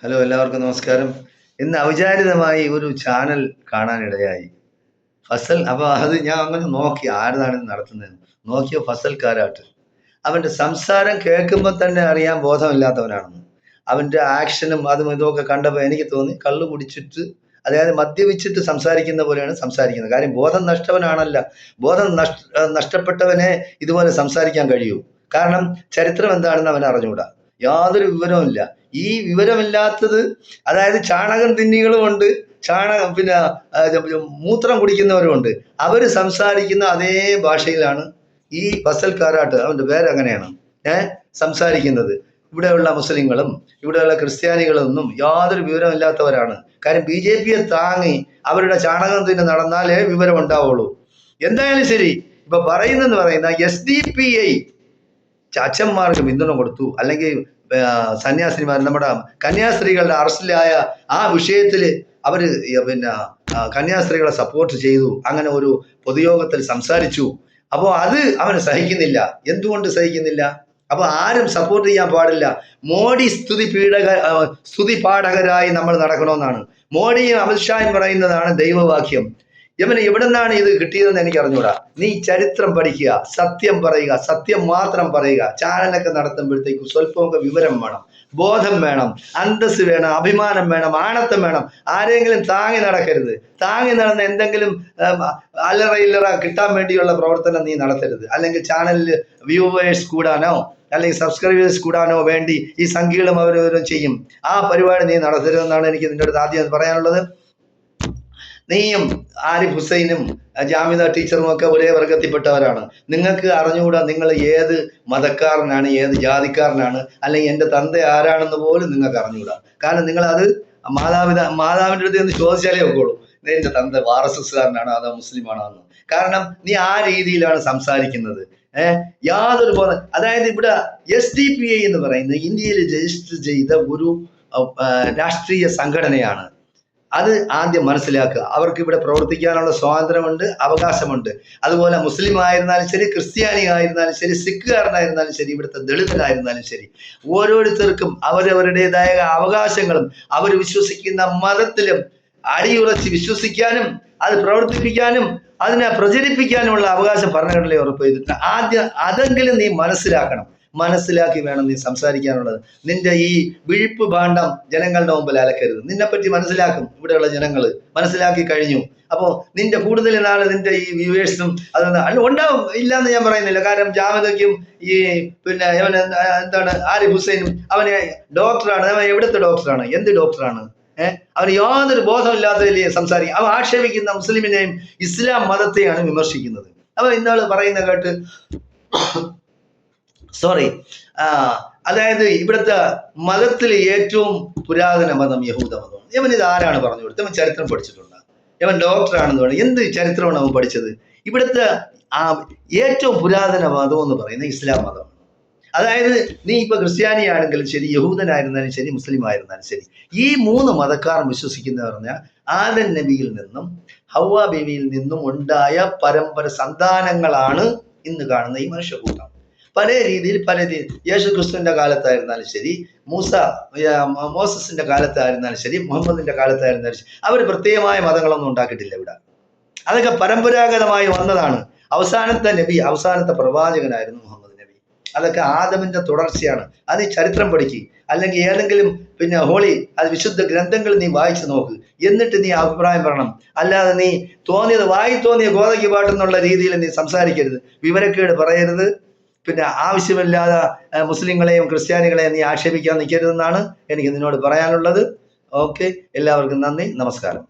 Hello, എല്ലാവർക്കും നമസ്കാരം. ഇന്ന് അവിചാരിതമായി ഒരു ചാനൽ കാണാനിടയായി. ഫസൽ. അപ്പൊ അത് ഞാൻ അങ്ങനെ നോക്കി ആരതാണ് ഇത് നടത്തുന്നതെന്ന്. നോക്കിയ ഫസൽ കാരാട്ട്. അവന്റെ സംസാരം കേൾക്കുമ്പോൾ തന്നെ അറിയാൻ ബോധമില്ലാത്തവനാണെന്ന്. അവന്റെ ആക്ഷനും അതും ഇതുമൊക്കെ കണ്ടപ്പോൾ എനിക്ക് തോന്നി കള്ളു കുടിച്ചിട്ട്, അതായത് മദ്യപിച്ചിട്ട് സംസാരിക്കുന്ന പോലെയാണ് സംസാരിക്കുന്നത്. കാര്യം ബോധം നഷ്ടവനാണല്ല. നഷ്ടപ്പെട്ടവനെ ഇതുപോലെ സംസാരിക്കാൻ കഴിയൂ. കാരണം ചരിത്രം എന്താണെന്ന് അവൻ അറിഞ്ഞുകൂടാ. യാതൊരു വിവരവുമില്ല. ഈ വിവരമില്ലാത്തത്, അതായത് ചാണകം തിന്നികളുമുണ്ട്, ചാണകം പിന്നെ മൂത്രം കുടിക്കുന്നവരുമുണ്ട്. അവര് സംസാരിക്കുന്ന അതേ ഭാഷയിലാണ് ഈ ഫസൽ കാരാട്ട്, അവന്റെ പേര് അങ്ങനെയാണ്, സംസാരിക്കുന്നത്. ഇവിടെയുള്ള മുസ്ലിങ്ങളും ഇവിടെയുള്ള ക്രിസ്ത്യാനികളൊന്നും യാതൊരു വിവരമില്ലാത്തവരാണ്. കാര്യം BJP-യെ താങ്ങി അവരുടെ ചാണകം തിന്ന് നടന്നാലേ വിവരം ഉണ്ടാവുള്ളൂ. എന്തായാലും ശരി, ഇപ്പൊ പറയുന്ന SDPI അച്ഛന്മാർക്ക് പിന്തുണ കൊടുത്തു, അല്ലെങ്കിൽ സന്യാസിനിമാർ, നമ്മുടെ കന്യാസ്ത്രീകളുടെ അറസ്റ്റിലായ ആ വിഷയത്തിൽ അവര് കന്യാസ്ത്രീകളെ സപ്പോർട്ട് ചെയ്തു, അങ്ങനെ ഒരു പൊതുയോഗത്തിൽ സംസാരിച്ചു. അപ്പോൾ അത് അവന് സഹിക്കുന്നില്ല. എന്തുകൊണ്ട് സഹിക്കുന്നില്ല? അപ്പൊ ആരും സപ്പോർട്ട് ചെയ്യാൻ പാടില്ല. മോഡി സ്തുതി പാഠകരായി നമ്മൾ നടക്കണമെന്നാണ്. മോഡിയും അമിത്ഷായും പറയുന്നതാണ് ദൈവവാക്യം. യമന് എവിടെ നിന്നാണ് ഇത് കിട്ടിയതെന്ന് എനിക്ക് അറിഞ്ഞൂടാ. നീ ചരിത്രം പഠിക്കുക, സത്യം പറയുക, സത്യം മാത്രം പറയുക. ചാനലൊക്കെ നടത്തുമ്പോഴത്തേക്കും സ്വല്പമൊക്കെ വിവരം വേണം, ബോധം വേണം, അന്തസ് വേണം, അഭിമാനം വേണം, ആണത്തം വേണം. ആരെങ്കിലും താങ്ങി നടക്കരുത്. താങ്ങി നടന്ന് എന്തെങ്കിലും അല്ലറ ഇല്ലറ കിട്ടാൻ വേണ്ടിയുള്ള പ്രവർത്തനം നീ നടത്തരുത്. അല്ലെങ്കിൽ ചാനലിൽ വ്യൂവേഴ്സ് കൂടാനോ അല്ലെങ്കിൽ സബ്സ്ക്രൈബേഴ്സ് കൂടാനോ വേണ്ടി ഈ സംഖ്യകളും അവരവരും ചെയ്യും. ആ പരിപാടി നീ നടത്തരുതെന്നാണ് എനിക്ക് നിന്റെ അടുത്ത് ആദ്യം പറയാനുള്ളത്. നീയും ആരിഫ് ഹുസൈനും ജാമിദ ടീച്ചറും ഒക്കെ ഒരേ വർഗത്തിൽപ്പെട്ടവരാണ്. നിങ്ങൾക്ക് അറിഞ്ഞുകൂടാ നിങ്ങൾ ഏത് മതക്കാരനാണ്, ഏത് ജാതിക്കാരനാണ്, അല്ലെങ്കിൽ എൻ്റെ തന്ത ആരാണെന്ന് പോലും നിങ്ങൾക്ക് അറിഞ്ഞുകൂടാ. കാരണം നിങ്ങളത് മാതാവിൻ്റെ അടുത്ത് നിന്ന് ചോദിച്ചാലേ ഒക്കുള്ളൂ, എൻ്റെ തന്ത RSSകാരനാണോ അതോ മുസ്ലിമാണോ എന്ന്. കാരണം നീ ആ രീതിയിലാണ് സംസാരിക്കുന്നത്. യാതൊരു ബോധം. അതായത് ഇവിടെ SDPI എന്ന് പറയുന്നത് ഇന്ത്യയിൽ രജിസ്റ്റർ ചെയ്ത ഒരു രാഷ്ട്രീയ സംഘടനയാണ്. അത് ആദ്യം മനസ്സിലാക്കുക. അവർക്ക് ഇവിടെ പ്രവർത്തിക്കാനുള്ള സ്വാതന്ത്ര്യമുണ്ട്, അവകാശമുണ്ട്. അതുപോലെ മുസ്ലിം ആയിരുന്നാലും ശരി, ക്രിസ്ത്യാനി ആയിരുന്നാലും ശരി, സിഖുകാരനായിരുന്നാലും ശരി, ഇവിടുത്തെ ദളിതനായിരുന്നാലും ശരി, ഓരോരുത്തർക്കും അവരവരുടേതായ അവകാശങ്ങളും അവർ വിശ്വസിക്കുന്ന മതത്തിലും അടിയുറച്ച് വിശ്വസിക്കാനും അത് പ്രവർത്തിപ്പിക്കാനും അതിനെ പ്രചരിപ്പിക്കാനുമുള്ള അവകാശം ഭരണഘടനയിൽ ഉറപ്പ് ചെയ്തിട്ടുണ്ട്. ആദ്യം അതെങ്കിലും നീ മനസ്സിലാക്കി വേണം നീ സംസാരിക്കാനുള്ളത്. നിന്റെ ഈ വിഴുപ്പ് ഭാണ്ഡം ജനങ്ങളുടെ മുമ്പിൽ അലക്കരുത്. നിന്നെപ്പറ്റി മനസ്സിലാക്കും ഇവിടെയുള്ള ജനങ്ങൾ, മനസ്സിലാക്കി കഴിഞ്ഞു. അപ്പോൾ നിന്റെ കൂടുതൽ നാൾ നിന്റെ ഈ വ്യൂവേഴ്സിനും അതൊന്നും ഉണ്ടാവും, ഇല്ലാന്ന് ഞാൻ പറയുന്നില്ല. കാരണം ജാമിദയ്ക്കും ഈ എന്താണ് ആരിഫ് ഹുസൈനും അവന് ഡോക്ടറാണ്. അവൻ എവിടുത്തെ ഡോക്ടറാണ്? എന്ത് ഡോക്ടറാണ്? അവന് യാതൊരു ബോധമില്ലാത്തതിൽ സംസാരിക്കും. അവൻ ആക്ഷേപിക്കുന്ന മുസ്ലിമിനെയും ഇസ്ലാം മതത്തെയാണ് വിമർശിക്കുന്നത്. അവൻ ഇന്നാൾ പറയുന്ന കേട്ട് അതായത് ഇവിടുത്തെ മതത്തിൽ ഏറ്റവും പുരാതന മതം യഹൂദ മതമാണ്. ഇവൻ ഇത് ആരാണ് പറഞ്ഞു കൊടുത്തത്? ഇവൻ ചരിത്രം പഠിച്ചിട്ടുണ്ട്. ഇവൻ ഡോക്ടറാണെന്ന് പറഞ്ഞു. എന്ത് ചരിത്രമാണ് അവൻ പഠിച്ചത്? ഇവിടുത്തെ ഏറ്റവും പുരാതന മതം എന്ന് പറയുന്നത് ഇസ്ലാം മതമാണ്. അതായത് നീ ഇപ്പൊ ക്രിസ്ത്യാനി ആണെങ്കിലും ശരി, യഹൂദനായിരുന്നാലും ശരി, മുസ്ലിം ആയിരുന്നാലും ശരി, ഈ മൂന്ന് മതക്കാർ വിശ്വസിക്കുന്ന പറഞ്ഞാൽ ആദം നബിയിൽ നിന്നും ഹവ്വ ബീവിയിൽ നിന്നും ഉണ്ടായ പരമ്പര സന്താനങ്ങളാണ് ഇന്ന് കാണുന്ന ഈ മനുഷ്യക്കൂട്ടം. പല രീതിയിൽ യേശു ക്രിസ്തുവിന്റെ കാലത്തായിരുന്നാലും ശരി, മോസസിന്റെ കാലത്തായിരുന്നാലും ശരി, മുഹമ്മദിന്റെ കാലത്തായിരുന്നാലും ശരി, അവർ പ്രത്യേകമായ മതങ്ങളൊന്നും ഉണ്ടാക്കിയിട്ടില്ല ഇവിടെ. അതൊക്കെ പരമ്പരാഗതമായി വന്നതാണ്. അവസാനത്തെ നബി, അവസാനത്തെ പ്രവാചകനായിരുന്നു മുഹമ്മദ് നബി. അതൊക്കെ ആദമിന്റെ തുടർച്ചയാണ്. അത് നീ ചരിത്രം പഠിക്കുക, അല്ലെങ്കിൽ ഏതെങ്കിലും അത് വിശുദ്ധ ഗ്രന്ഥങ്ങൾ നീ വായിച്ചു നോക്ക്. എന്നിട്ട് നീ അഭിപ്രായം പറയണം. അല്ലാതെ നീ തോന്നിയ ഗോതയ്ക്ക് പാട്ടെന്നുള്ള രീതിയിൽ നീ സംസാരിക്കരുത്, വിവരക്കേട് പറയരുത്. ആവശ്യമില്ലാതെ മുസ്ലിങ്ങളെയും ക്രിസ്ത്യാനികളെയും നീ ആക്ഷേപിക്കാൻ നിൽക്കരുതെന്നാണ് എനിക്ക് നിന്നോട് പറയാനുള്ളത്. ഓക്കെ, എല്ലാവർക്കും നന്ദി, നമസ്കാരം.